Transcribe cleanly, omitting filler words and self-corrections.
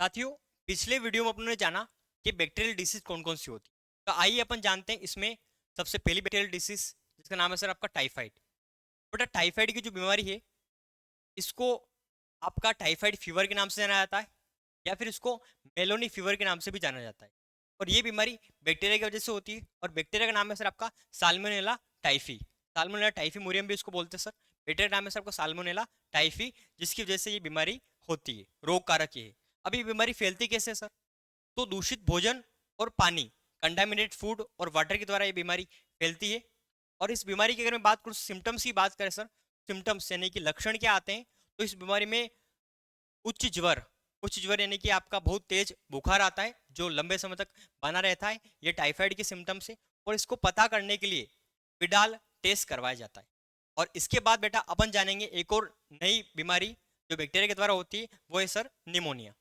साथियों, पिछले वीडियो में अपन ने जाना कि बैक्टीरियल डिसीज कौन कौन सी होती है। तो आइए अपन जानते हैं इसमें सबसे पहली बैक्टीरियल डिसीज जिसका नाम है सर आपका टाइफाइड। बेटा टाइफाइड की जो बीमारी है इसको आपका टाइफाइड फीवर के नाम से जाना जाता है या फिर इसको मेलोनी फीवर के नाम से भी जाना जाता है। और ये बीमारी बैक्टीरिया की वजह से होती है और बैक्टीरिया का नाम है सर आपका साल्मोनेला टाइफी। साल्मोनेला टाइफी मोरियम भी इसको बोलते हैं सर। बैक्टीरिया का नाम है सर आपका साल्मोनेला टाइफी, जिसकी वजह से ये बीमारी होती है, रोग कारक ये है। अब ये बीमारी फैलती कैसे है सर? तो दूषित भोजन और पानी, कंटामिनेटेड फूड और वाटर के द्वारा ये बीमारी फैलती है। और इस बीमारी की अगर मैं बात करूँ, सिम्टम्स की बात करें सर, सिम्टम्स यानी कि लक्षण क्या आते हैं, तो इस बीमारी में उच्च ज्वर, उच्च ज्वर यानी कि आपका बहुत तेज बुखार आता है जो लंबे समय तक बना रहता है, ये टाइफाइड के सिम्टम्स है। और इसको पता करने के लिए विडाल टेस्ट करवाया जाता है। और इसके बाद बेटा अपन जानेंगे एक और नई बीमारी जो बैक्टीरिया के द्वारा होती है, वो है सर निमोनिया।